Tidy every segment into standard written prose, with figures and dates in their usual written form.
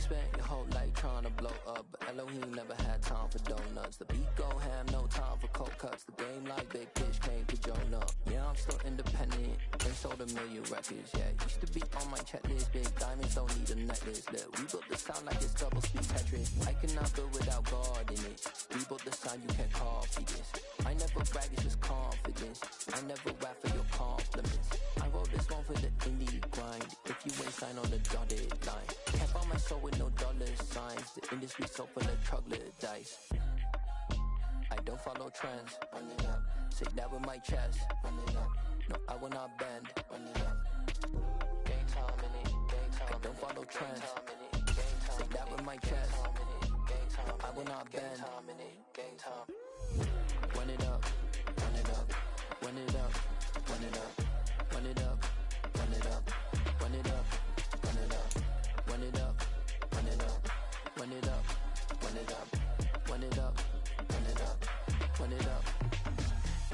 spent your whole life trying to blow up, but Elohim never had time for donuts. The beat go ham, no time for cold cuts. The game like Big Fish came to Jonah. Yeah, I'm still independent and sold a million records. Yeah, used to be on my checklist. Big diamonds don't need a necklace. Look, we built the sound like it's double speed Tetris. I cannot build without God in it. We built the sound, you can't copy this. I never brag, it's just confidence. I never rap for your compliments. I wrote this one for the indie grind. If you ain't signed on the dotted line, can't buy my soul with no dollar signs. The industry so full of troglodytes. I don't follow trends. Run it up. Say that with my chest. Run it up. No, I will not bend. Run it up. Game time in it. Game time. I don't follow trends. Say that with my chest. No, I will not bend. Game time. Run it up. Run it up. Run it up. Run it up. Run it up. Run it up. Run it up. Run it up. Run it up. Run it up. Run it up. Run it up. Run it up. Run it up. Run it up.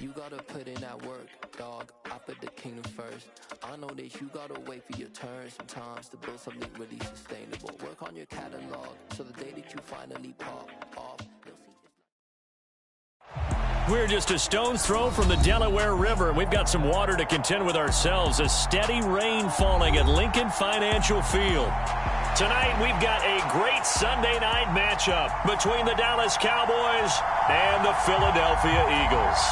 You gotta put in that work, dog. I put the kingdom first. I know that you gotta wait for your turn sometimes to build something really sustainable. Work on your catalog so the day that you finally pop off, you'll see. We're just a stone's throw from the Delaware River, and we've got some water to contend with ourselves. A steady rain falling at Lincoln Financial Field. Tonight, we've got a great Sunday night matchup between the Dallas Cowboys and the Philadelphia Eagles.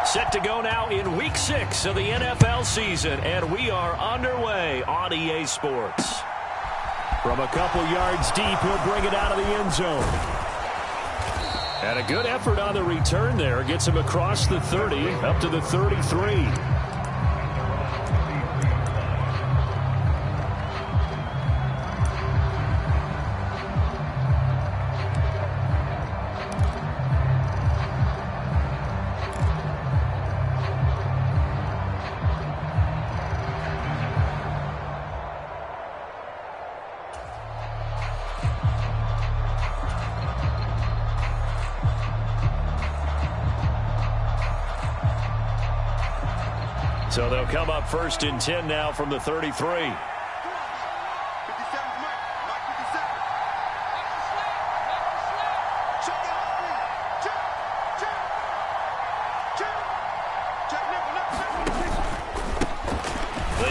Set to go now in Week 6 of the NFL season, and we are underway on EA Sports. From a couple yards deep, he'll bring it out of the end zone. And a good effort on the return there. Gets him across the 30, up to the 33. So they'll come up 1st and 10 now from the 33. They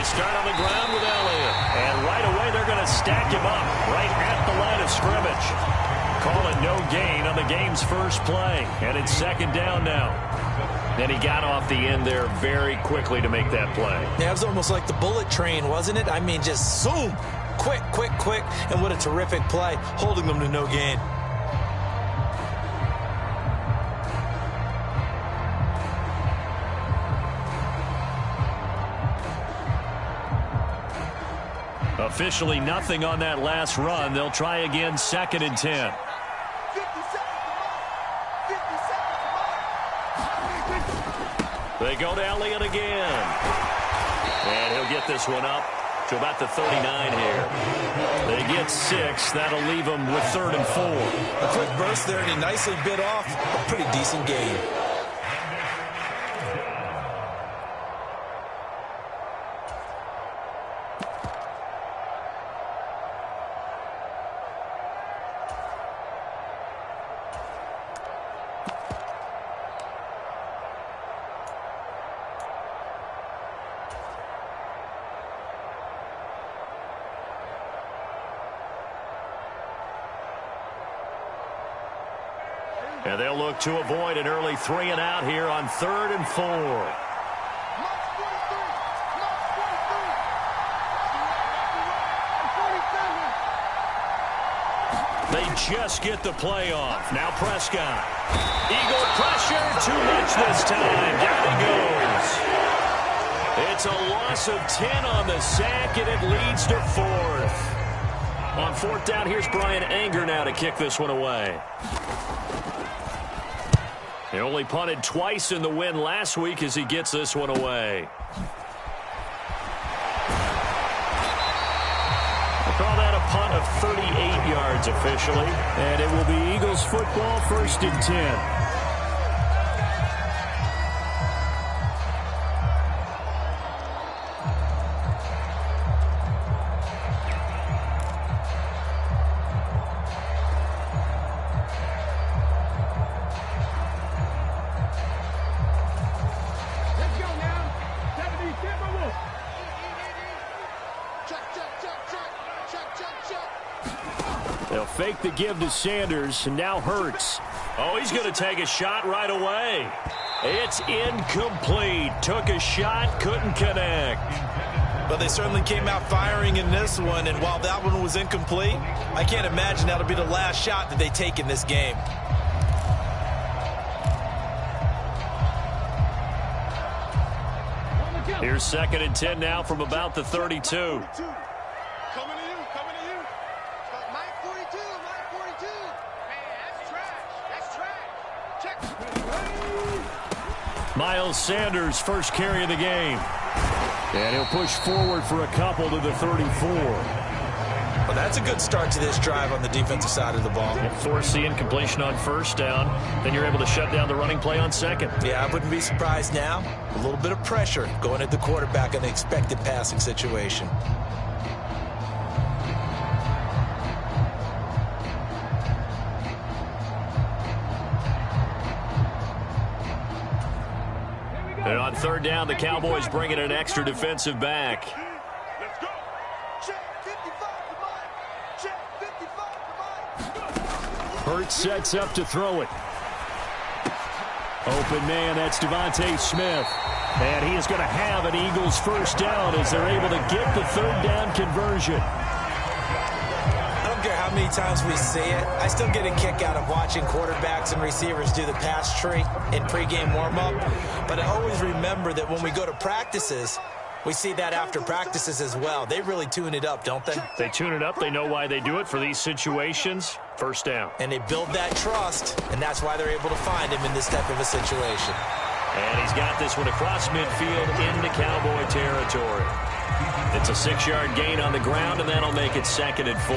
start on the ground with Elliott. And right away they're going to stack him up right at the line of scrimmage. Call it no gain on the game's first play. And it's 2nd down now. And he got off the end there very quickly to make that play. Yeah, it was almost like the bullet train, wasn't it? I mean, just zoom. Quick, quick, quick. And what a terrific play, holding them to no gain. Officially nothing on that last run. They'll try again 2nd and 10. They go to Elliott again. And he'll get this one up to about the 39 here. They get 6. That'll leave them with 3rd and 4. A quick burst there, and he nicely bit off a pretty decent gain. And they'll look to avoid an early 3 and out here on 3rd and 4. They just get the play off. Now Prescott. Eagle pressure, too much this time. Down he goes. It's a loss of 10 on the sack, and it leads to 4th. On 4th down, here's Brian Anger now to kick this one away. He only punted twice in the win last week as he gets this one away. I'll call that a punt of 38 yards officially. And it will be Eagles football, 1st and 10. They'll fake the give to Sanders, and now Hurts. Oh, he's going to take a shot right away. It's incomplete. Took a shot, couldn't connect. But they certainly came out firing in this one, and while that one was incomplete, I can't imagine that'll be the last shot that they take in this game. Here's 2nd and 10 now from about the 32. Miles Sanders, first carry of the game. And he'll push forward for a couple to the 34. Well, that's a good start to this drive on the defensive side of the ball. Force the incompletion on 1st down. Then you're able to shut down the running play on 2nd. Yeah, I wouldn't be surprised now. A little bit of pressure going at the quarterback in the expected passing situation. And on 3rd down, the Cowboys bring in an extra defensive back. Let's go. Check 55 for Mike. Check 55 for Mike. Hurts sets up to throw it. Open man, that's Devontae Smith. And he is going to have an Eagles 1st down as they're able to get the 3rd down conversion. I don't care how many times we see it. I still get a kick out of watching quarterbacks and receivers do the pass tree in pregame warm-up. But I always remember that when we go to practices, we see that after practices as well. They really tune it up, don't they? They tune it up. They know why they do it for these situations. 1st down. And they build that trust, and that's why they're able to find him in this type of a situation. And he's got this one across midfield into Cowboy territory. It's a 6-yard gain on the ground, and that'll make it 2nd and 4.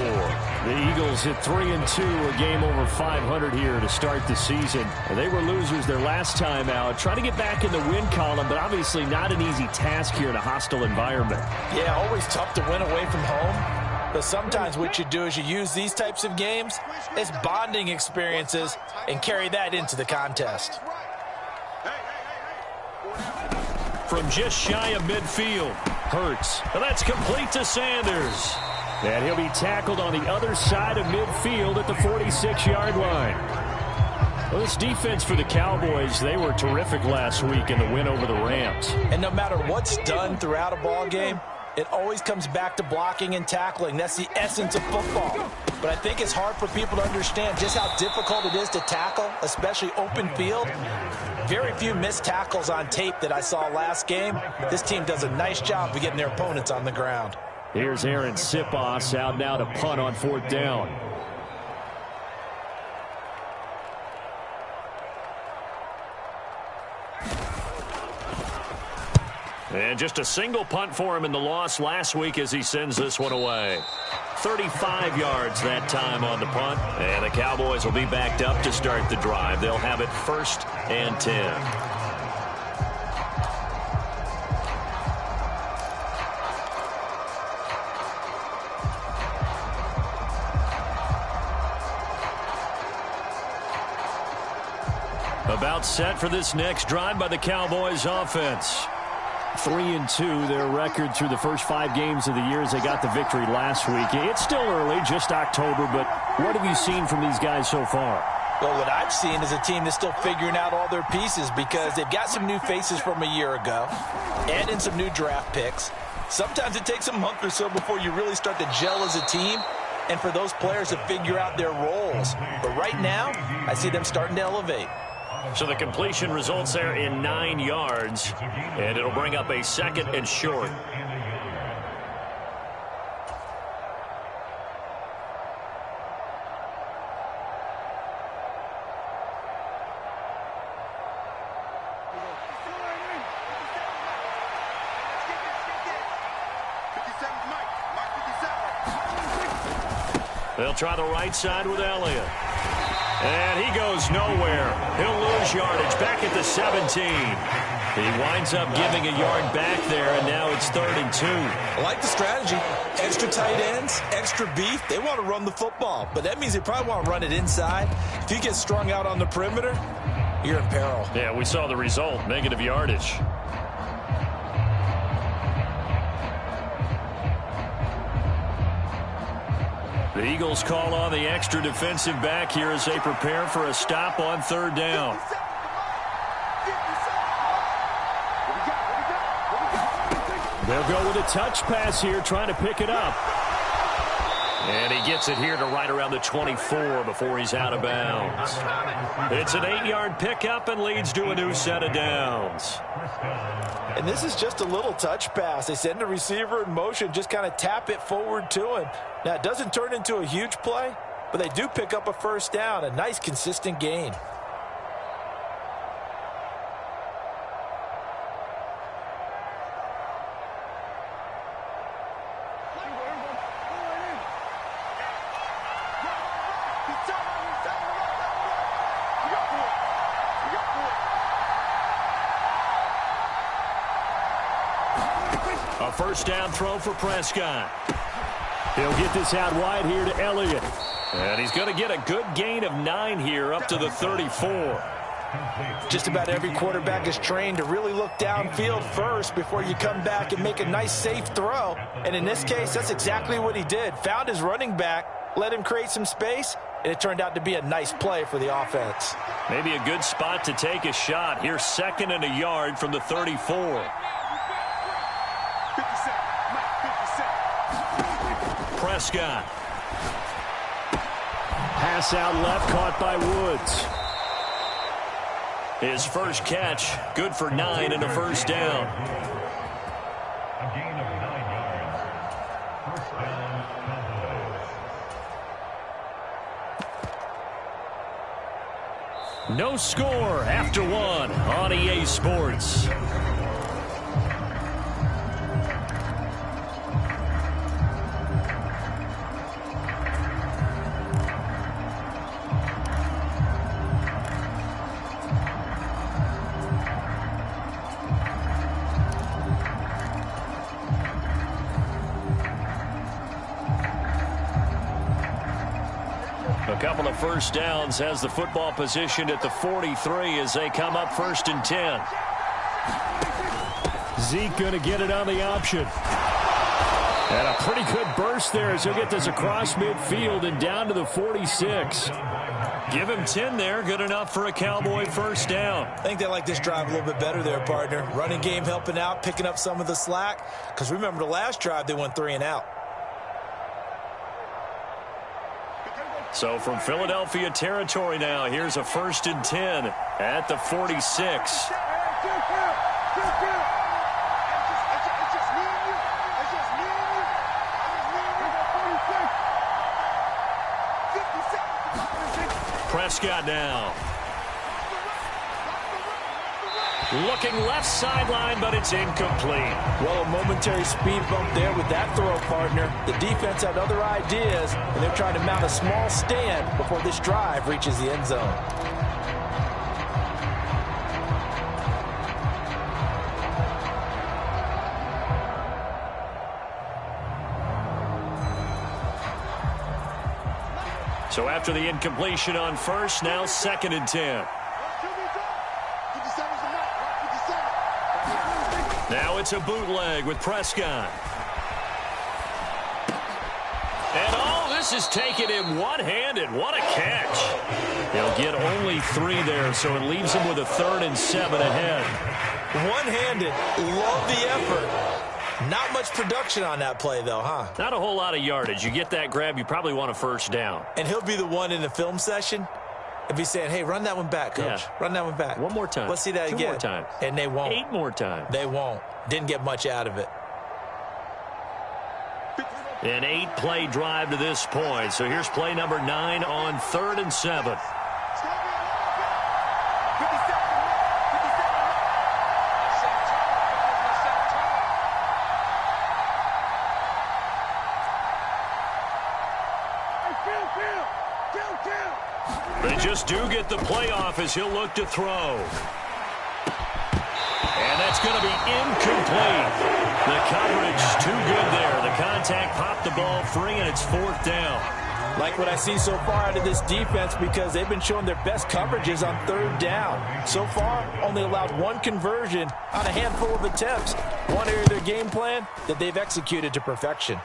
The Eagles hit 3-2, a game over 500 here to start the season. They were losers their last time out, trying to get back in the win column, but obviously not an easy task here in a hostile environment. Yeah, always tough to win away from home. But sometimes what you do is you use these types of games as bonding experiences and carry that into the contest. From just shy of midfield, Hurts. And that's complete to Sanders. And he'll be tackled on the other side of midfield at the 46-yard line. Well, this defense for the Cowboys, they were terrific last week in the win over the Rams. And no matter what's done throughout a ball game, it always comes back to blocking and tackling. That's the essence of football. But I think it's hard for people to understand just how difficult it is to tackle, especially open field. Very few missed tackles on tape that I saw last game. This team does a nice job of getting their opponents on the ground. Here's Aaron Sipos out now to punt on 4th down. And just a single punt for him in the loss last week as he sends this one away. 35 yards that time on the punt. And the Cowboys will be backed up to start the drive. They'll have it 1st and 10. About set for this next drive by the Cowboys offense. 3-2, their record through the first 5 games of the year as they got the victory last week. It's still early, just October, but what have you seen from these guys so far? Well, what I've seen is a team that's still figuring out all their pieces because they've got some new faces from a year ago and in some new draft picks. Sometimes it takes a month or so before you really start to gel as a team and for those players to figure out their roles. But right now, I see them starting to elevate. So the completion results there in 9 yards, and it'll bring up a 2nd and short. They'll try the right side with Elliott. And he goes nowhere. He'll lose yardage back at the 17. He winds up giving a yard back there, and now it's 3rd and 2. I like the strategy. Extra tight ends, extra beef. They want to run the football, but that means they probably want to run it inside. If you get strung out on the perimeter, you're in peril. Yeah, we saw the result, negative yardage. The Eagles call on the extra defensive back here as they prepare for a stop on 3rd down. They'll go with a touch pass here, trying to pick it up. And he gets it here to right around the 24 before he's out of bounds. It's an 8-yard pickup and leads to a new set of downs. And this is just a little touch pass. They send the receiver in motion, just kind of tap it forward to him. Now, it doesn't turn into a huge play, but they do pick up a 1st down, a nice, consistent gain. A 1st down throw for Prescott. He'll get this out wide here to Elliott. And he's going to get a good gain of 9 here up to the 34. Just about every quarterback is trained to really look downfield first before you come back and make a nice, safe throw. And in this case, that's exactly what he did. Found his running back, let him create some space, and it turned out to be a nice play for the offense. Maybe a good spot to take a shot. Here's 2nd and a yard from the 34. Prescott. Pass out left, caught by Woods. His first catch, good for 9 and a 1st down. No score after 1 on EA Sports. A couple of 1st downs has the football positioned at the 43 as they come up 1st and 10. Zeke going to get it on the option. And a pretty good burst there as he'll get this across midfield and down to the 46. Give him 10 there, good enough for a Cowboy 1st down. I think they like this drive a little bit better there, partner. Running game helping out, picking up some of the slack. Because remember the last drive, they went 3 and out. So from Philadelphia territory now, here's a 1st and 10 at the 46. Prescott now. Looking left sideline, but it's incomplete. Well, a momentary speed bump there with that throw, partner. The defense had other ideas, and they're trying to mount a small stand before this drive reaches the end zone. So after the incompletion on 1st, now 2nd and 10. Now it's a bootleg with Prescott. And oh, this is taken in one-handed. What a catch. He'll get only 3 there, so it leaves him with a 3rd and 7 ahead. One-handed. Love the effort. Not much production on that play, though, huh? Not a whole lot of yardage. You get that grab, you probably want a 1st down. And he'll be the one in the film session if he's saying, hey, run that one back, coach. Yeah. Run that one back. One more time. Let's see that 2 again. more times. And they won't. 8 more times. They won't. Didn't get much out of it. An 8-play drive to this point. So here's play number 9 on 3rd and 7. They just do get the playoff as he'll look to throw. And that's going to be incomplete. The coverage too good there. The contact popped the ball free, and it's 4th down. Like what I see so far out of this defense, because they've been showing their best coverages on 3rd down. So far, only allowed 1 conversion on a handful of attempts. One area of their game plan that they've executed to perfection.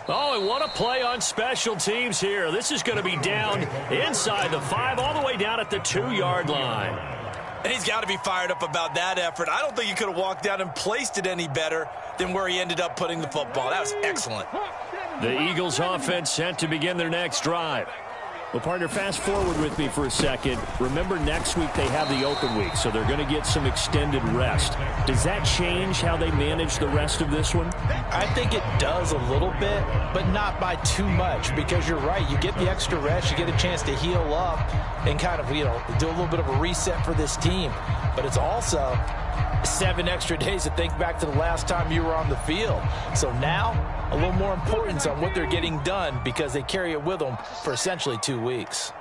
Oh, and what a play on special teams here. This is going to be down inside the 5, all the way down at the 2-yard line. And he's got to be fired up about that effort. I don't think he could have walked down and placed it any better than where he ended up putting the football. That was excellent. The Eagles offense set to begin their next drive. Well, partner, fast forward with me for a second. Remember, next week they have the open week, so they're going to get some extended rest. Does that change how they manage the rest of this one? I think it does a little bit, but not by too much, because you're right. You get the extra rest. You get a chance to heal up and kind of, do a little bit of a reset for this team. But it's also 7 extra days to think back to the last time you were on the field. So now, a little more importance on what they're getting done, because they carry it with them for essentially 2 weeks.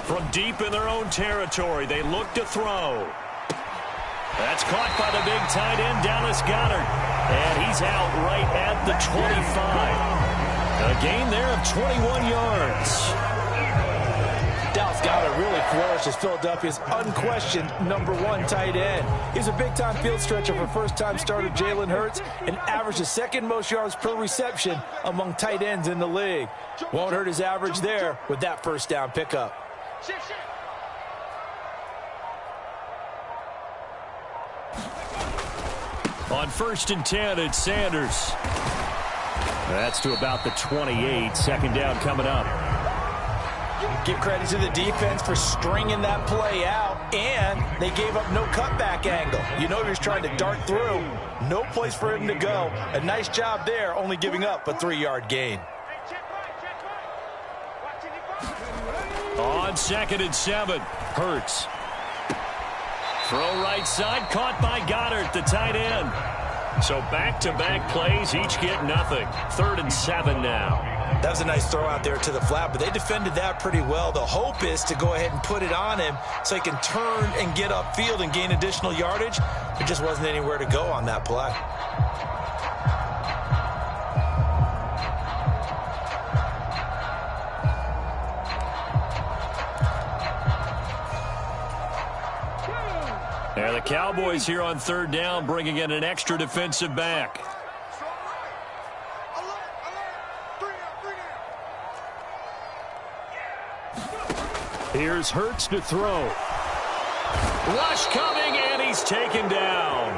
From deep in their own territory, they look to throw. That's caught by the big tight end, Dallas Goedert. And he's out right at the 25. A gain there of 21 yards. Dallas Goedert really flourished as Philadelphia's unquestioned #1 tight end. He's a big-time field stretcher for first-time starter Jalen Hurts and averaged the 2nd most yards per reception among tight ends in the league. Won't hurt his average there with that first down pickup. On 1st and 10, it's Sanders. That's to about the 28. 2nd down coming up. Give credit to the defense for stringing that play out, and they gave up no cutback angle. You know he was trying to dart through. No place for him to go. A nice job there, only giving up a 3-yard gain. On 2nd and 7, Hurts. Throw right side, caught by Goddard, the tight end. So back-to-back plays, each get nothing. 3rd and 7 now. That was a nice throw out there to the flat, but they defended that pretty well. The hope is to go ahead and put it on him so he can turn and get upfield and gain additional yardage. There just wasn't anywhere to go on that play. And the Cowboys here on 3rd down, bringing in an extra defensive back. Here's Hurts to throw. Rush coming, and he's taken down.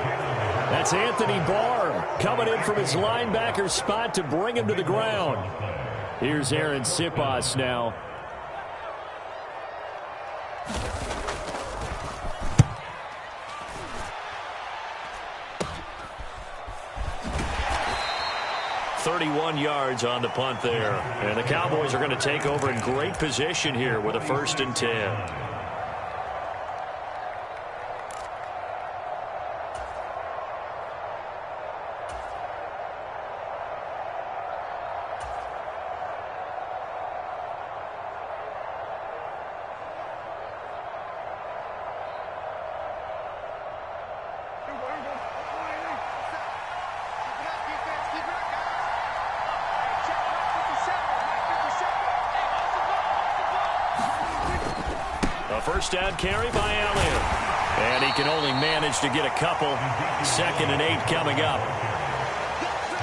That's Anthony Barr coming in from his linebacker spot to bring him to the ground. Here's Aaron Siposs now. .31 yards on the punt there. And the Cowboys are going to take over in great position here with a 1st and 10. First down carry by Elliott. And he can only manage to get a couple. 2nd and 8 coming up.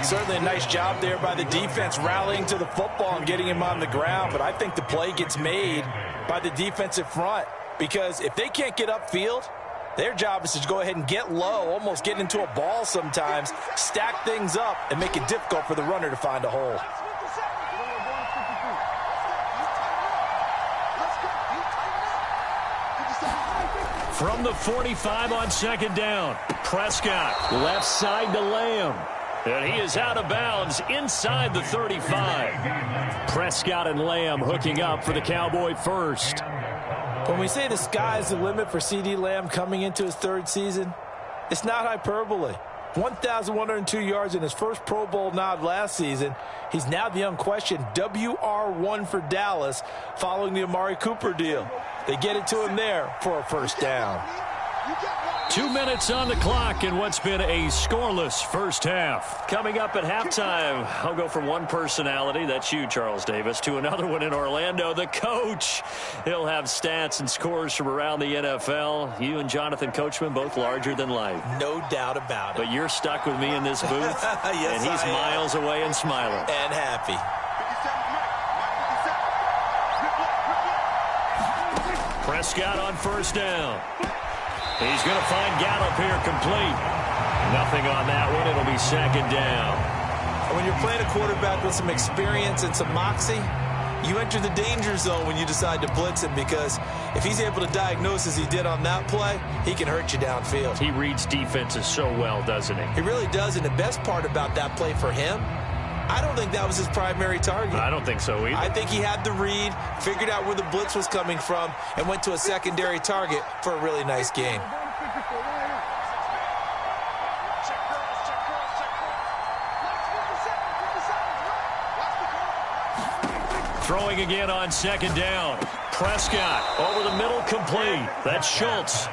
Certainly a nice job there by the defense rallying to the football and getting him on the ground. But I think the play gets made by the defensive front. Because if they can't get upfield, their job is to go ahead and get low, almost get into a ball sometimes, stack things up, and make it difficult for the runner to find a hole. From the 45 on 2nd down, Prescott left side to Lamb. And he is out of bounds inside the 35. Prescott and Lamb hooking up for the Cowboy first. When we say the sky's the limit for CeeDee Lamb coming into his third season, it's not hyperbole. 1,102 yards in his first Pro Bowl nod last season. He's now the unquestioned WR1 for Dallas following the Amari Cooper deal. They get it to him there for a first down. 2 minutes on the clock in what's been a scoreless first half. Coming up at halftime, I'll go from one personality, that's you, Charles Davis, to another one in Orlando, the coach. He'll have stats and scores from around the NFL. You and Jonathan Coachman, both larger than life. No doubt about it. But you're stuck with me in this booth, yes, and he's miles away and smiling. And happy. Prescott on first down. He's going to find Gallup here complete. Nothing on that one. It'll be second down. When you're playing a quarterback with some experience and some moxie, you enter the danger zone when you decide to blitz him, because if he's able to diagnose as he did on that play, he can hurt you downfield. He reads defenses so well, doesn't he? He really does, and the best part about that play for him, I don't think that was his primary target. I don't think so either. I think he had the read, figured out where the blitz was coming from, and went to a secondary target for a really nice game. Throwing again on second down. Prescott over the middle, complete. That's Schultz.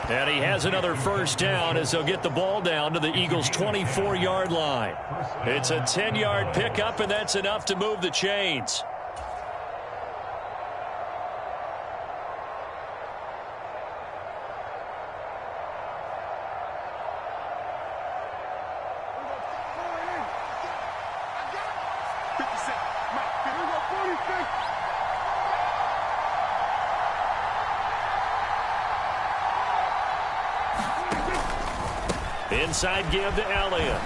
And he has another first down as they'll get the ball down to the Eagles' 24-yard line. It's a 10-yard pickup, and that's enough to move the chains. Inside give to Elliott.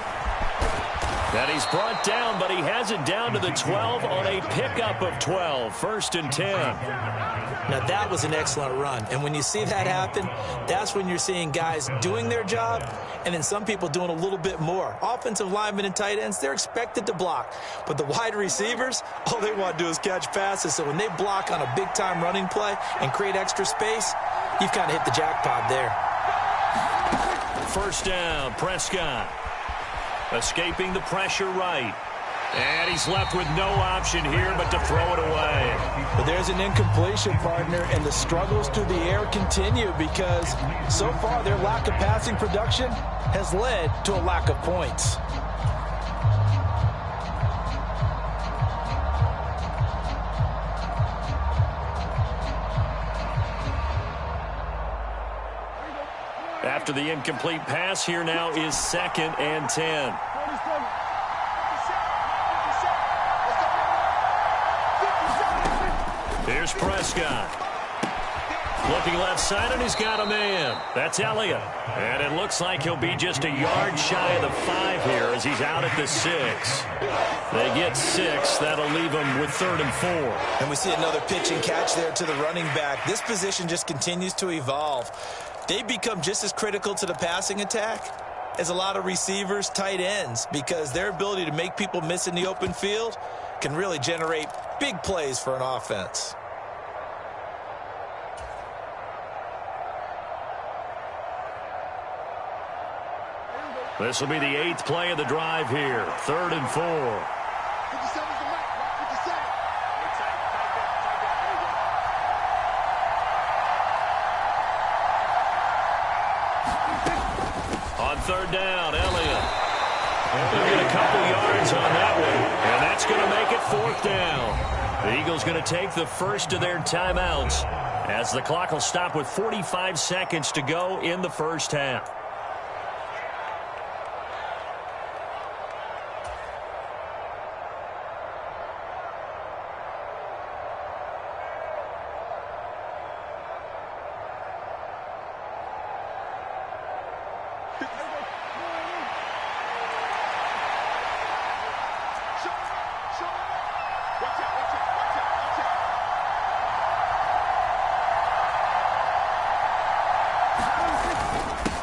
And he's brought down, but he has it down to the 12 on a pickup of 12. First and 10. Now, that was an excellent run. And when you see that happen, that's when you're seeing guys doing their job and then some people doing a little bit more. Offensive linemen and tight ends, they're expected to block. But the wide receivers, all they want to do is catch passes. So when they block on a big-time running play and create extra space, you've kind of hit the jackpot there. First down, Prescott. Escaping the pressure right. And he's left with no option here but to throw it away. But there's an incompletion, partner, and the struggles through the air continue because so far their lack of passing production has led to a lack of points. After the incomplete pass, here now is second and 10. Here's Prescott. Looking left side, and he's got a man. That's Elliott. And it looks like he'll be just a yard shy of the 5 here as he's out at the 6. They get 6. That'll leave them with 3rd and 4. And we see another pitch and catch there to the running back. This position just continues to evolve. They become just as critical to the passing attack as a lot of receivers, tight ends, because their ability to make people miss in the open field can really generate big plays for an offense. This will be the 8th play of the drive here. 3rd and 4. On 3rd down, Elliott. They'll get a couple yards on that one, and that's going to make it 4th down. The Eagles going to take the first of their timeouts as the clock will stop with 45 seconds to go in the first half.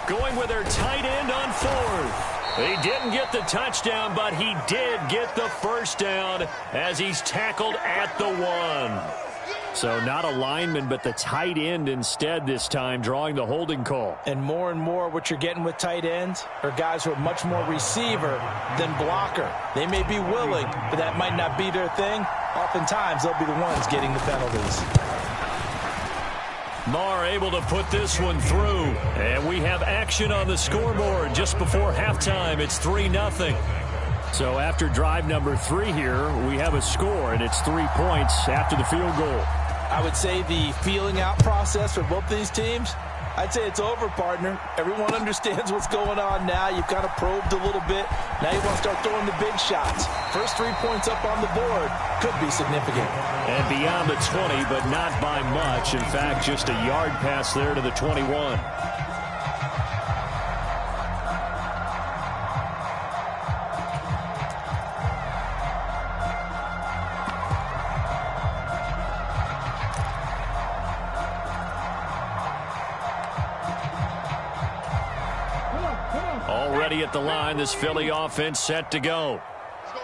Going with their tight end on 4th. He didn't get the touchdown, but he did get the first down as he's tackled at the 1. So not a lineman, but the tight end instead this time, drawing the holding call. And more what you're getting with tight ends are guys who are much more receiver than blocker. They may be willing, but that might not be their thing. Oftentimes, they'll be the ones getting the penalties. Marr able to put this one through. And we have action on the scoreboard just before halftime. It's 3-0. So after drive number 3 here, we have a score, and it's 3 points after the field goal. I would say the feeling out process for both these teams, I'd say it's over, partner. Everyone understands what's going on now. You've kind of probed a little bit. Now you want to start throwing the big shots. First 3 points up on the board could be significant. And beyond the 20, but not by much. In fact, just a yard pass there to the 21. Already at the line, this Philly offense set to go.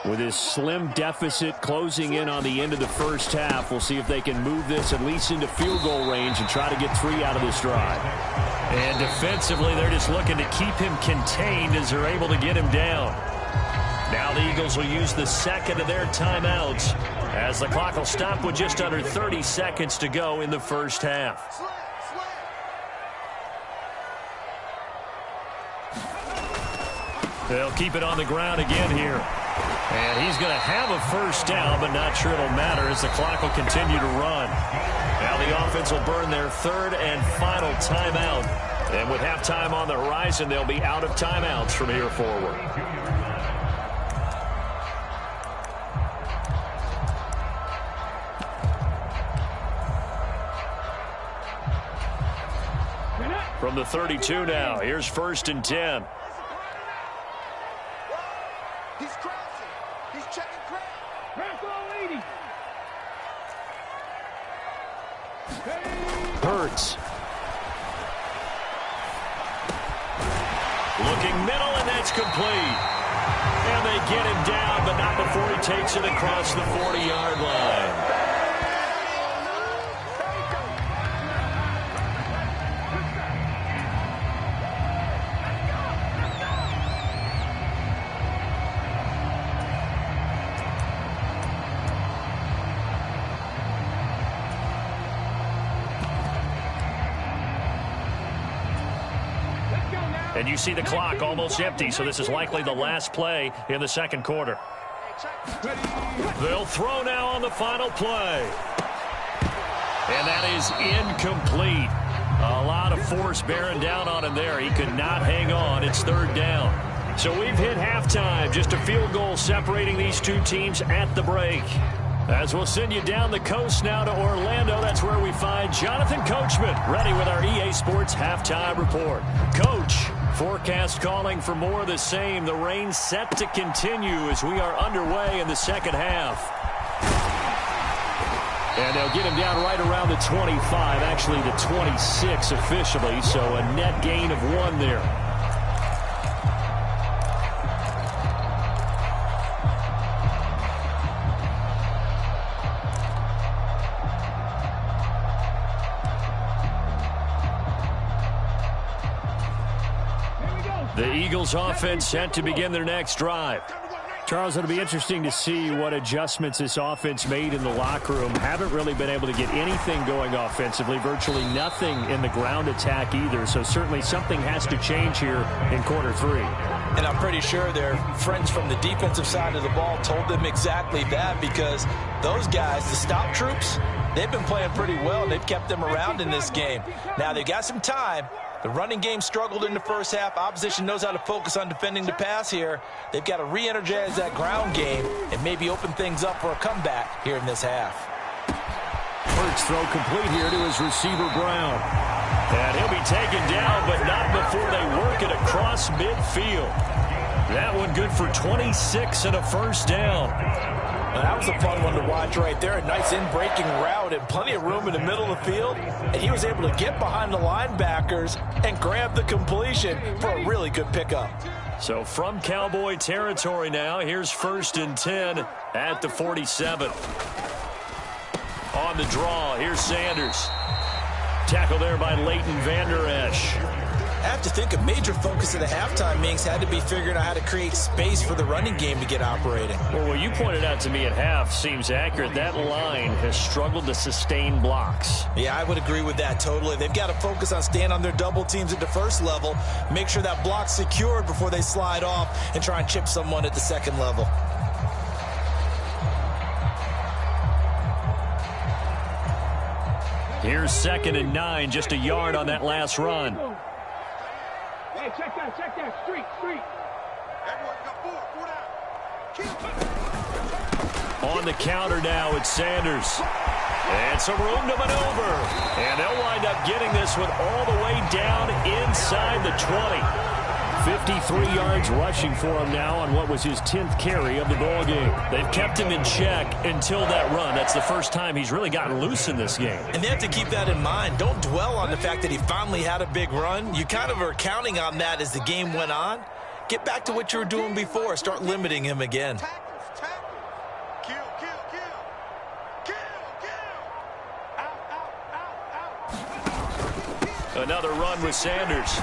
With his slim deficit closing in on the end of the first half, we'll see if they can move this at least into field goal range and try to get 3 out of this drive. And defensively, they're just looking to keep him contained as they're able to get him down. Now the Eagles will use the second of their timeouts as the clock will stop with just under 30 seconds to go in the first half. They'll keep it on the ground again here. And he's going to have a first down, but not sure it'll matter as the clock will continue to run. Now the offense will burn their third and final timeout. And with halftime on the horizon, they'll be out of timeouts from here forward. From the 32 now, here's 1st and 10. He's crashing. He's checking crash. Hurts. Looking middle, and that's complete. And they get him down, but not before he takes it across the 40-yard line. And you see the clock almost empty, so this is likely the last play in the second quarter. They'll throw now on the final play. And that is incomplete. A lot of force bearing down on him there. He could not hang on. It's 3rd down. So we've hit halftime. Just a field goal separating these two teams at the break. As we'll send you down the coast now to Orlando, that's where we find Jonathan Coachman, ready with our EA Sports halftime report. Coach, forecast calling for more of the same. The rain set to continue as we are underway in the second half. And they'll get him down right around the 25, actually the 26 officially, so a net gain of 1 there. The Eagles offense set to begin their next drive. Charles, it'll be interesting to see what adjustments this offense made in the locker room. Haven't really been able to get anything going offensively, virtually nothing in the ground attack either. So certainly something has to change here in quarter 3. And I'm pretty sure their friends from the defensive side of the ball told them exactly that, because those guys, the stop troops, they've been playing pretty well. They've kept them around in this game. Now they've got some time. The running game struggled in the first half. Opposition knows how to focus on defending the pass here. They've got to re-energize that ground game and maybe open things up for a comeback here in this half. Hurts throw complete here to his receiver, Brown. And he'll be taken down, but not before they work it across midfield. That one good for 26 and a first down. Now, that was a fun one to watch right there. A nice in-breaking route and plenty of room in the middle of the field. And he was able to get behind the linebackers and grab the completion for a really good pickup. So from Cowboy territory now, here's 1st and 10 at the 47. On on the draw. Here's Sanders. Tackle there by Leighton Vander Esch. I have to think a major focus of the halftime meetings had to be figuring out how to create space for the running game to get operating. Well, what you pointed out to me at half seems accurate. That line has struggled to sustain blocks. Yeah, I would agree with that totally. They've got to focus on staying on their double teams at the first level, make sure that block's secured before they slide off and try and chip someone at the second level. Here's 2nd and 9, just a yard on that last run. Hey, check that, street. Everyone got four down. On the counter now, it's Sanders. And some room to maneuver. And they'll wind up getting this one all the way down inside the 20. 53 yards rushing for him now on what was his 10th carry of the ball game. They've kept him in check until that run. That's the first time he's really gotten loose in this game. And they have to keep that in mind. Don't dwell on the fact that he finally had a big run. You kind of are counting on that as the game went on. Get back to what you were doing before. Start limiting him again. Kill. Out. Another run with Sanders.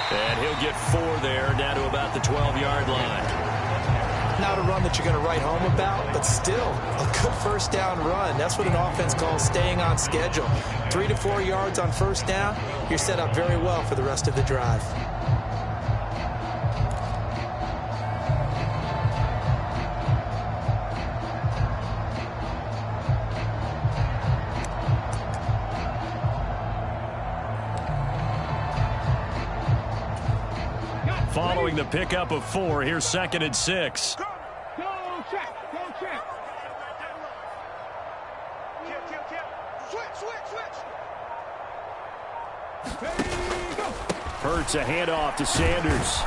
And he'll get 4 there, down to about the 12-yard line. Not a run that you're going to write home about, but still a good first down run. That's what an offense calls staying on schedule. 3 to 4 yards on first down, you're set up very well for the rest of the drive. Following the pickup of 4, here's 2nd and 6. Go check. Switch. Hurts a handoff to Sanders.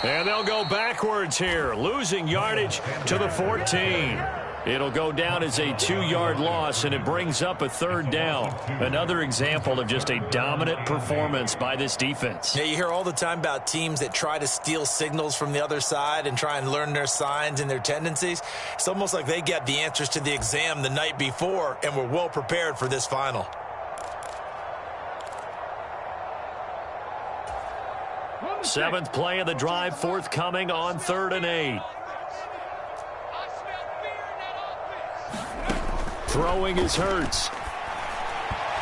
And they'll go backwards here, losing yardage to the 14. It'll go down as a 2-yard loss, and it brings up a 3rd down. Another example of just a dominant performance by this defense. Yeah, you hear all the time about teams that try to steal signals from the other side and try and learn their signs and their tendencies. It's almost like they get the answers to the exam the night before and were well prepared for this final. Seventh play of the drive forthcoming on 3rd and 8. Throwing is Hurts.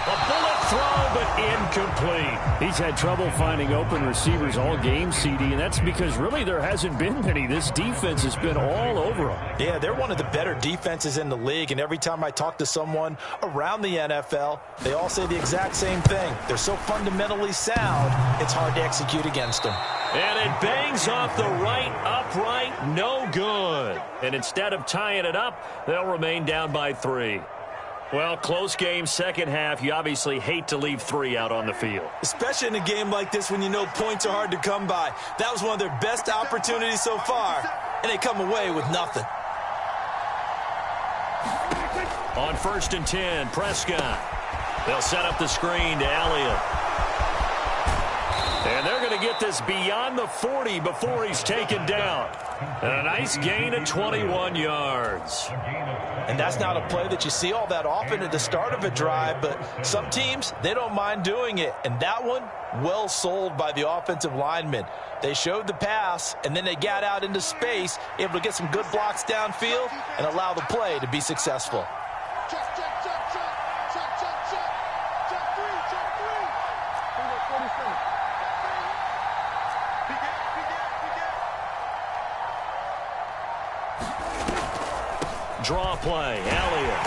A bullet throw, but incomplete. He's had trouble finding open receivers all game, CD, and that's because really there hasn't been many. This defense has been all over them. Yeah, they're one of the better defenses in the league, and every time I talk to someone around the NFL, they all say the exact same thing. They're so fundamentally sound, it's hard to execute against them. And it bangs off the right upright, no good. And instead of tying it up, they'll remain down by 3. Well, close game, second half. You obviously hate to leave 3 out on the field. Especially in a game like this when you know points are hard to come by. That was one of their best opportunities so far, and they come away with nothing. On 1st and 10, Prescott. They'll set up the screen to Elliott. And they're going to get this beyond the 40 before he's taken down. And a nice gain of 21 yards. And that's not a play that you see all that often at the start of a drive, but some teams, they don't mind doing it. And that one, well sold by the offensive linemen. They showed the pass, and then they got out into space, able to get some good blocks downfield and allow the play to be successful. Check 3. Draw play, Elliott.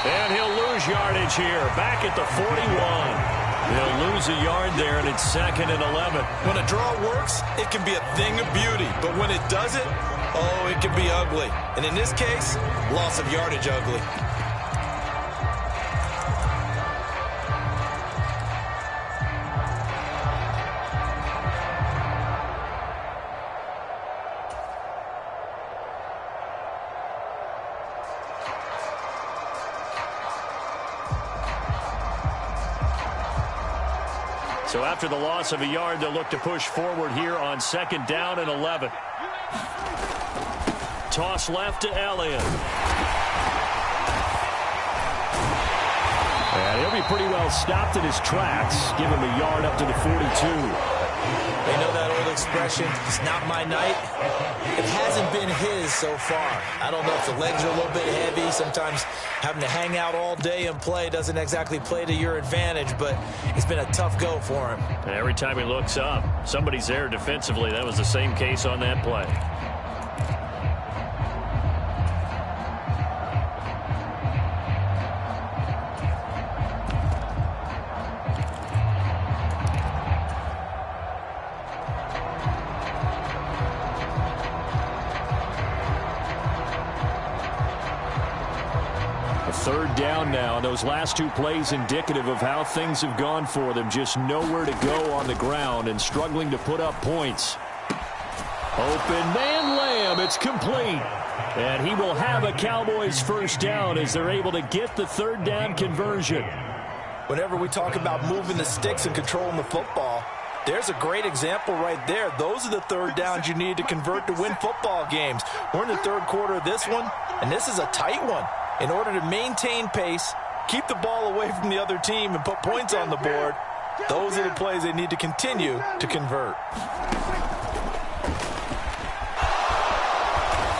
And he'll lose yardage here, back at the 41. He'll lose a yard there, and it's 2nd and 11. When a draw works, it can be a thing of beauty. But when it doesn't, oh, it can be ugly. And in this case, loss of yardage ugly. So after the loss of a yard, they'll look to push forward here on 2nd down and 11. Toss left to Elliott. And he'll be pretty well stopped in his tracks. Give him a yard up to the 42. They know that old expression, it's not my night. It hasn't been his so far. I don't know if the legs are a little bit heavy. Sometimes having to hang out all day and play doesn't exactly play to your advantage, but it's been a tough go for him. And every time he looks up, somebody's there defensively. That was the same case on that play. Third down now, and those last two plays indicative of how things have gone for them. Just nowhere to go on the ground and struggling to put up points. Open man Lamb, it's complete. And he will have a Cowboys first down as they're able to get the third down conversion. Whenever we talk about moving the sticks and controlling the football, there's a great example right there. Those are the third downs you need to convert to win football games. We're in the third quarter of this one, and this is a tight one. In order to maintain pace, keep the ball away from the other team, and put points on the board, those are the plays they need to continue to convert.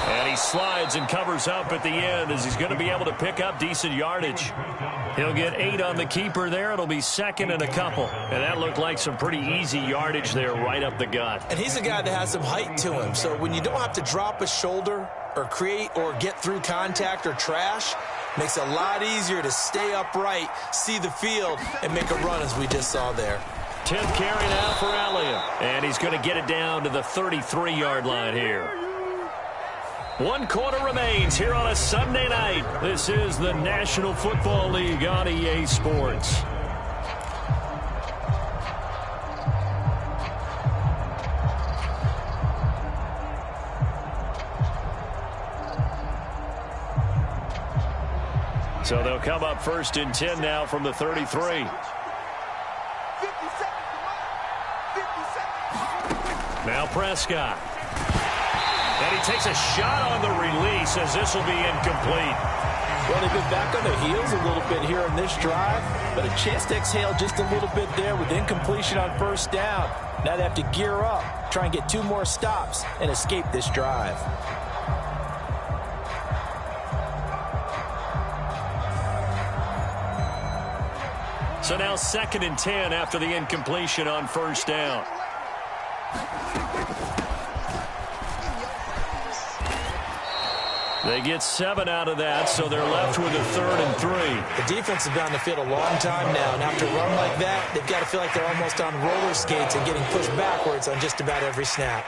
And he slides and covers up at the end as he's going to be able to pick up decent yardage. He'll get 8 on the keeper there. It'll be second and a couple. And that looked like some pretty easy yardage there right up the gut. And he's a guy that has some height to him, so when you don't have to drop a shoulder or create or get through contact or trash, makes it a lot easier to stay upright, see the field, and make a run as we just saw there. 10th carry now for Elliott. And he's going to get it down to the 33-yard line here. 1 quarter remains here on a Sunday night. This is the National Football League on EA Sports. So they'll come up first and 10 now from the 33. 50 seconds. Now Prescott. And he takes a shot on the release as this will be incomplete. Well, they've been back on their heels a little bit here in this drive, but a chance to exhale just a little bit there with incompletion on first down. Now they have to gear up, try and get 2 more stops, and escape this drive. So now 2nd and 10 after the incompletion on first down. They get 7 out of that, so they're left with a 3rd and 3. The defense has been on the field a long time now, and after a run like that, they've got to feel like they're almost on roller skates and getting pushed backwards on just about every snap.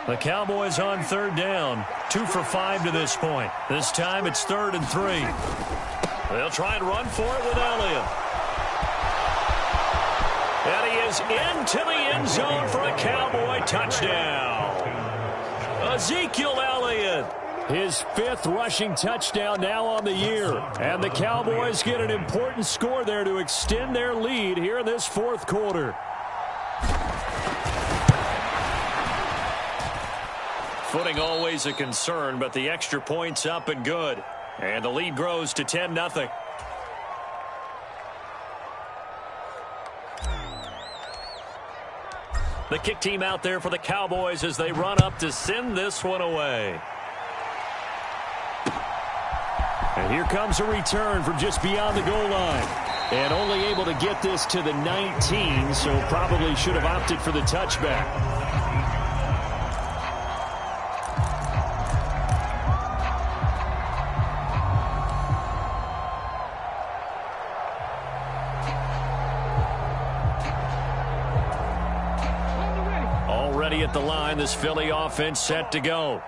The Cowboys on 3rd down. 2 for 5 to this point. This time it's 3rd and 3. They'll try and run for it with Elliott. And he is into the end zone for a Cowboy touchdown. Ezekiel Elliott. His 5th rushing touchdown now on the year. And the Cowboys get an important score there to extend their lead here in this 4th quarter. Footing always a concern, but the extra point's up and good. And the lead grows to 10-0. The kick team out there for the Cowboys as they run up to send this one away. And here comes a return from just beyond the goal line. And only able to get this to the 19, so probably should have opted for the touchback. Already at the line, this Philly offense set to go.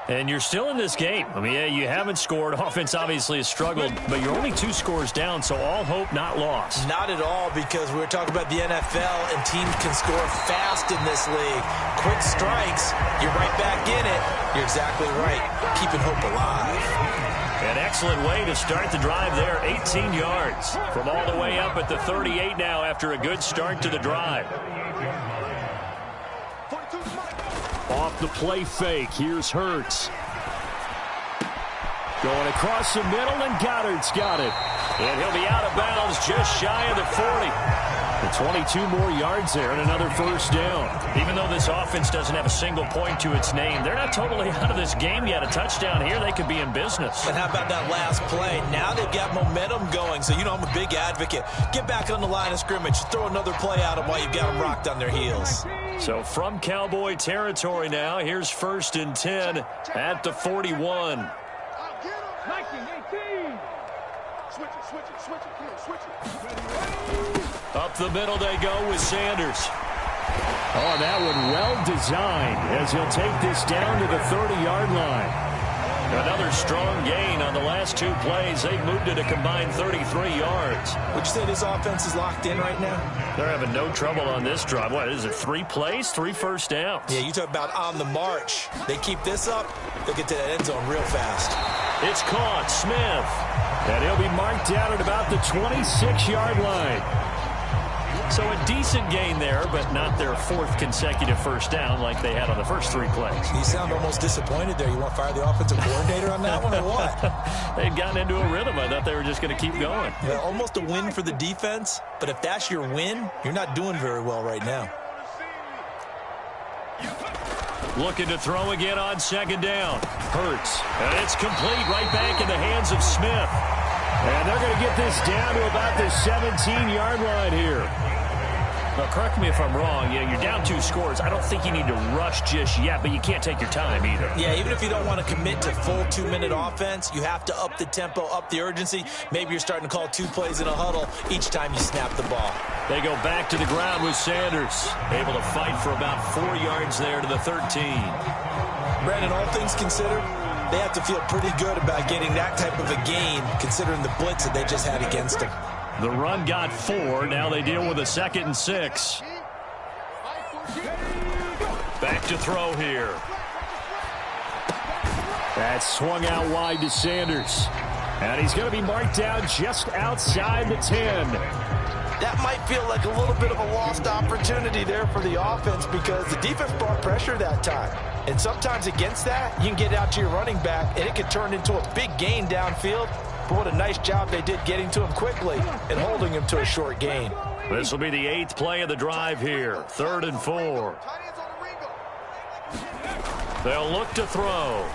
And you're still in this game. I mean, yeah, you haven't scored. Offense obviously has struggled, but you're only 2 scores down, so all hope not lost. Not at all, because we were talking about the NFL, and teams can score fast in this league. Quick strikes, you're right back in it. You're exactly right. Keeping hope alive. An excellent way to start the drive there, 18 yards. From all the way up at the 38 now after a good start to the drive. Off the play fake, here's Hurts. Going across the middle, and Goddard's got it. And he'll be out of bounds just shy of the 40. The 22 more yards there and another first down. Even though this offense doesn't have a single point to its name, they're not totally out of this game yet. A touchdown here, they could be in business. And how about that last play? Now they've got momentum going, so you know I'm a big advocate. Get back on the line of scrimmage. Throw another play at them while you've got them rocked on their heels. So from Cowboy territory now, here's 1st and 10 at the 41. Up the middle they go with Sanders. Oh, that one well designed as he'll take this down to the 30-yard line. Another strong gain on the last 2 plays. They've moved it a combined 33 yards. Would you say this offense is locked in right now? They're having no trouble on this drive. What is it, 3 plays, 3 first downs? Yeah, you talk about on the march. They keep this up, they'll get to that end zone real fast. It's caught, Smith. And he'll be marked down at about the 26-yard line. So a decent gain there, but not their 4th consecutive first down like they had on the first 3 plays. You sound almost disappointed there. You want to fire the offensive coordinator on that one or what? They'd gotten into a rhythm. I thought they were just going to keep going. Yeah, almost a win for the defense, but if that's your win, you're not doing very well right now. Looking to throw again on 2nd down. Hurts. And it's complete right back in the hands of Smith. And they're going to get this down to about the 17-yard line here. Now, correct me if I'm wrong. Yeah, you're down 2 scores. I don't think you need to rush just yet, but you can't take your time either. Yeah, even if you don't want to commit to full 2-minute offense, you have to up the tempo, up the urgency. Maybe you're starting to call 2 plays in a huddle each time you snap the ball. They go back to the ground with Sanders. Able to fight for about 4 yards there to the 13. Brandon, all things considered, they have to feel pretty good about getting that type of a gain, considering the blitz that they just had against them. The run got 4. Now they deal with a 2nd and 6. Back to throw here. That's swung out wide to Sanders. And he's going to be marked down just outside the 10. That might feel like a little bit of a lost opportunity there for the offense because the defense brought pressure that time. And sometimes against that, you can get out to your running back, and it can turn into a big gain downfield. But what a nice job they did getting to him quickly and holding him to a short gain. This will be the 8th play of the drive here. 3rd and 4. They'll look to throw.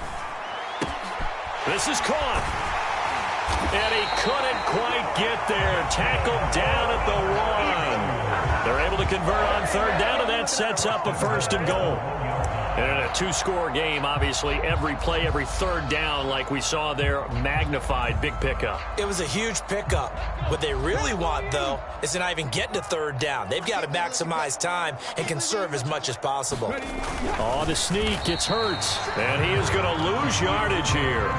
This is caught. And he couldn't quite get there. Tackled down at the 1. They're able to convert on 3rd down, and that sets up a 1st and goal. And in a 2-score game, obviously, every play, every 3rd down, like we saw there, magnified, big pickup. It was a huge pickup. What they really want, though, is to not even get to 3rd down. They've got to maximize time and conserve as much as possible. Oh, the sneak, it's Hurts. And he is going to lose yardage here.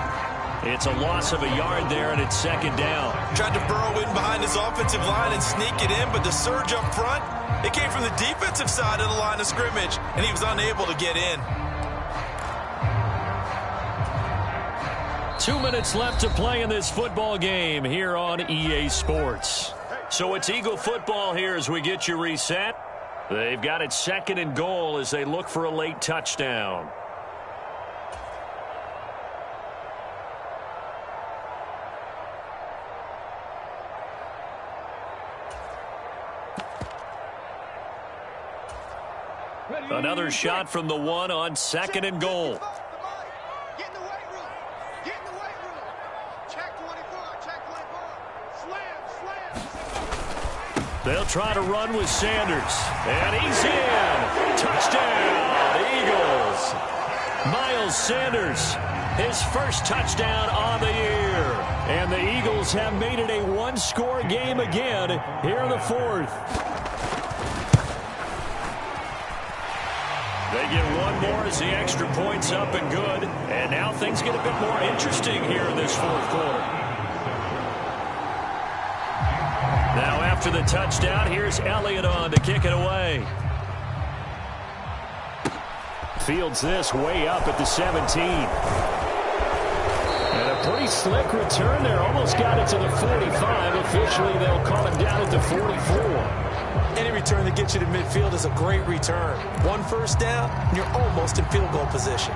It's a loss of a yard there, and it's 2nd down. Tried to burrow in behind his offensive line and sneak it in, but the surge up front, it came from the defensive side of the line of scrimmage, and he was unable to get in. 2 minutes left to play in this football game here on EA Sports. So it's Eagle football here as we get you reset. They've got it 2nd and goal as they look for a late touchdown. Another shot from the 1 on 2nd and goal. Get in the weight room. Get in the weight room. Check 24. Check 24. Slam. They'll try to run with Sanders. And he's in. Touchdown, Eagles. Miles Sanders, his first touchdown on the year. And the Eagles have made it a 1-score game again here in the 4th. They get 1 more as the extra point's up and good. And now things get a bit more interesting here in this 4th quarter. Now after the touchdown, here's Elliott on to kick it away. Fields this way up at the 17. And a Pretty slick return there. Almost got it to the 45. Officially, they'll call him down at the 44. Any return that gets you to midfield is a great return. One first down, and you're almost in field goal position.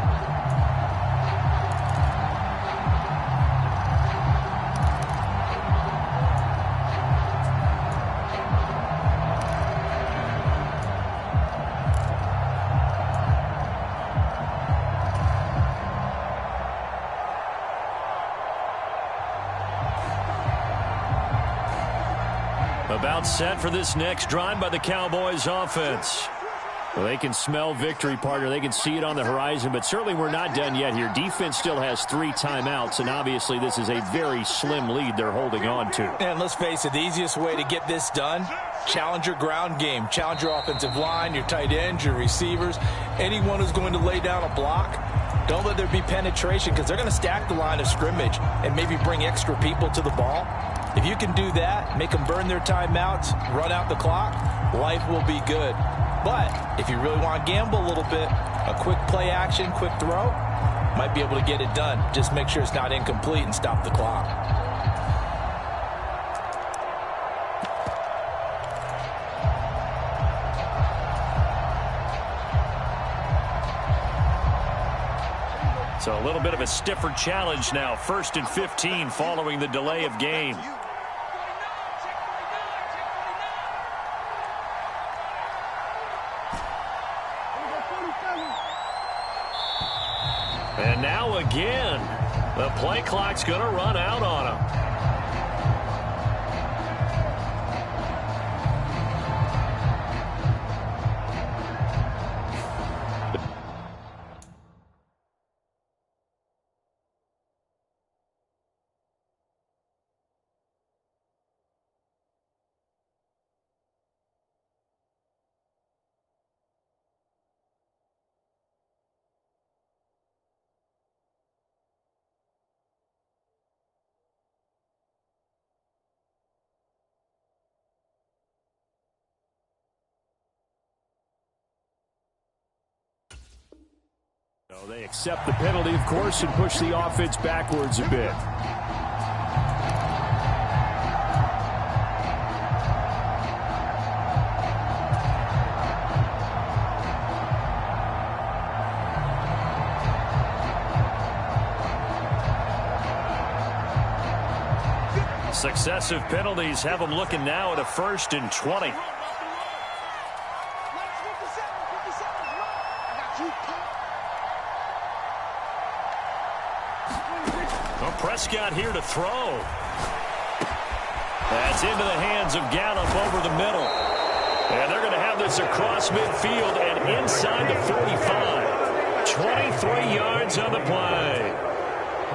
About set for this next drive by the Cowboys offense. Well, they can smell victory, partner. They can see it on the horizon, but certainly we're not done yet here. Defense still has 3 timeouts, and obviously this is a very slim lead they're holding on to. And let's face it, the easiest way to get this done, challenge your ground game. Challenge your offensive line, your tight ends, your receivers, anyone who's going to lay down a block. Don't let there be penetration because they're going to stack the line of scrimmage and maybe bring extra people to the ball. If you can do that, make them burn their timeouts, run out the clock, life will be good. But if you really want to gamble a little bit, a quick play action, quick throw, might be able to get it done. Just make sure it's not incomplete and stop the clock. So a little bit of a stiffer challenge now. 1st and 15 following the delay of game. And now again, the play clock's going to run out on him. So they accept the penalty, of course, and push the offense backwards a bit. Successive penalties have them looking now at a 1st and 20. Well, Prescott here to throw. That's into the hands of Gallup over the middle. And they're going to have this across midfield and inside the 45. 23 yards on the play.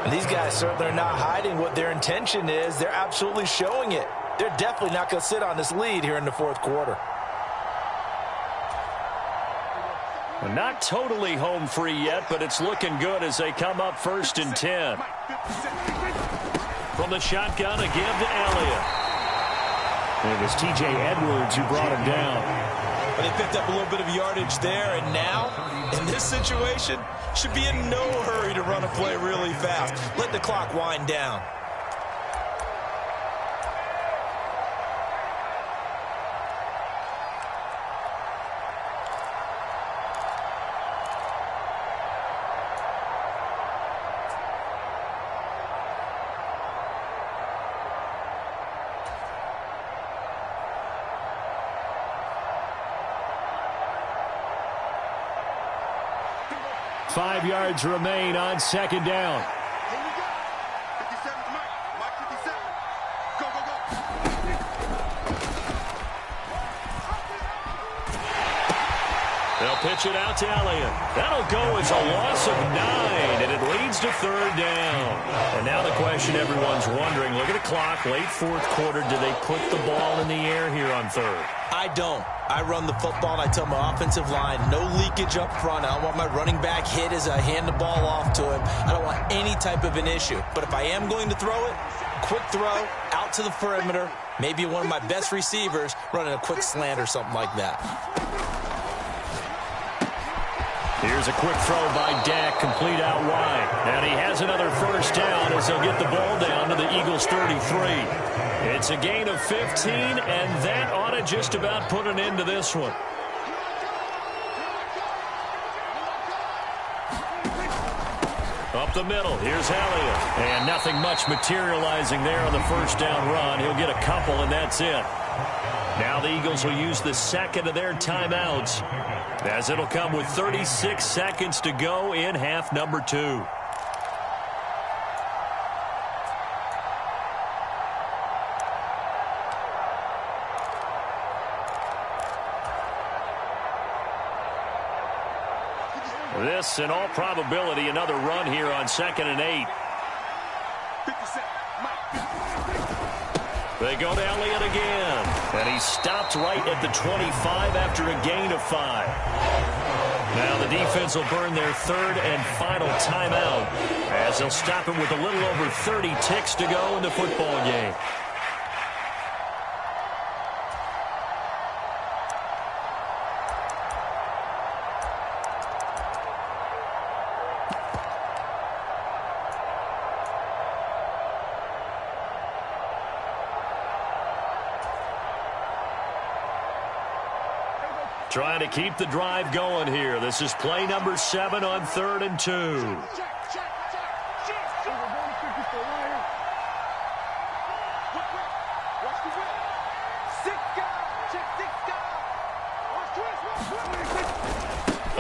And these guys certainly are not hiding what their intention is. They're absolutely showing it. They're definitely not going to sit on this lead here in the 4th quarter. Well, not totally home free yet, but it's looking good as they come up 1st and 10. From the shotgun, a give to Elliott. And it was T.J. Edwards who brought him down. But they picked up a little bit of yardage there, and now, in this situation, should be in no hurry to run a play really fast. Let the clock wind down. Five yards remain on 2nd down. Here we go. 57's Mike 57. Go, go, go. They'll pitch it out to Elliott. That'll go as a loss of 9, and it leads to 3rd down. And now the question everyone's wondering, look at the clock, late 4th quarter, do they put the ball in the air here on 3rd? I don't. I run the football, and I tell my offensive line, no leakage up front. I don't want my running back hit as I hand the ball off to him. I don't want any type of an issue. But if I am going to throw it, quick throw, out to the perimeter, maybe one of my best receivers running a quick slant or something like that. Here's a quick throw by Dak, complete out wide. And he has another first down as they'll get the ball down to the Eagles' 33. It's a gain of 15, and that ought to just about put an end to this one. Up the middle, here's Elliott. And nothing much materializing there on the first down run. He'll get a couple, and that's it. Now the Eagles will use the second of their timeouts, as it'll come with 36 seconds to go in half number 2. This, in all probability, another run here on 2nd and 8. They go to Elliott again. And he stopped right at the 25 after a gain of 5. Now the defense will burn their third and final timeout, as they'll stop him with a little over 30 ticks to go in the football game. Trying to keep the drive going here. This is play number 7 on 3rd and 2.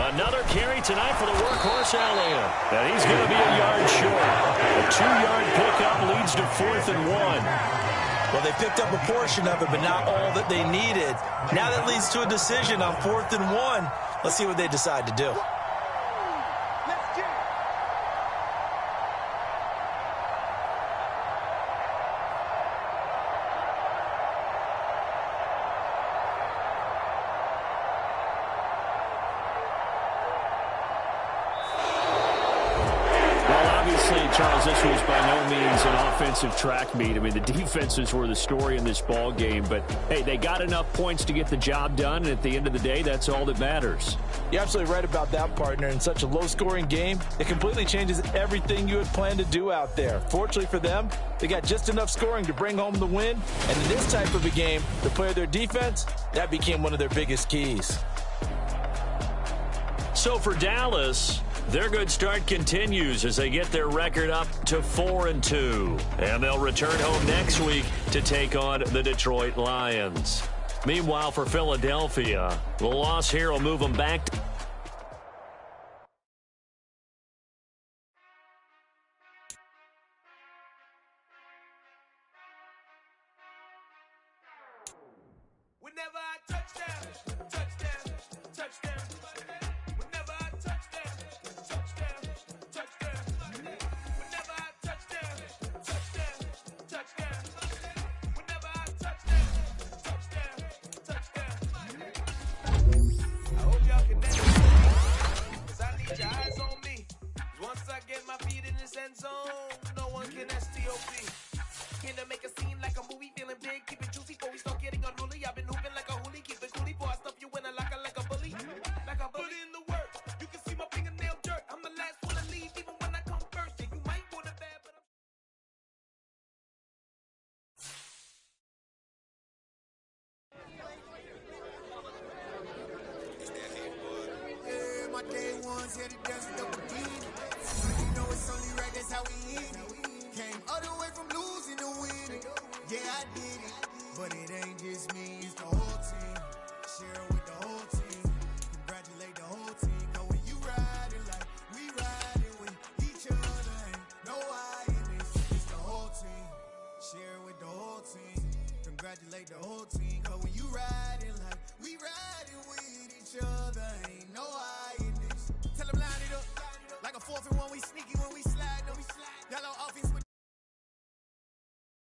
Another carry tonight for the workhorse Elliott. And he's going to be a yard short. A 2-yard pickup leads to 4th and 1. Well, they picked up a portion of it, but not all that they needed. Now that leads to a decision on 4th and 1. Let's see what they decide to do. Charles, this was by no means an offensive track meet. I mean, the defenses were the story in this ball game, but hey, they got enough points to get the job done, and at the end of the day, that's all that matters. You're absolutely right about that, partner. In such a low-scoring game, it completely changes everything you had planned to do out there. Fortunately for them, they got just enough scoring to bring home the win, and in this type of a game, to play their defense, that became one of their biggest keys. So for Dallas, their good start continues as they get their record up to 4-2. And they'll return home next week to take on the Detroit Lions. Meanwhile, for Philadelphia, the loss here will move them back to whenever I touchdown, touchdown, touchdown. Whenever I touchdown, touchdown, touchdown. Whenever I touchdown, touchdown, touchdown. Whenever I touchdown, touchdown, touchdown. I hope y'all can dance with me, 'cause I need your eyes on me. Once I get my feet in this end zone, no one can STOP. Can I make a scene like a movie, feeling big, keep it juicy before we start getting unruly. I've been hooping like a hoolie, keep it coolie before I stuff you in a locker like a bully. Like a bully. Put in the work, you can see my fingernail dirt. I'm the last one to leave, even when I come first. Yeah, you might want it bad, but I'm... Yeah, my day ones, yeah, the dance with the bikini. You know it's only right, that's how we eat it. Came all the way from losing to winning. Yeah, I did it, but it ain't just me, it's the whole team. Share with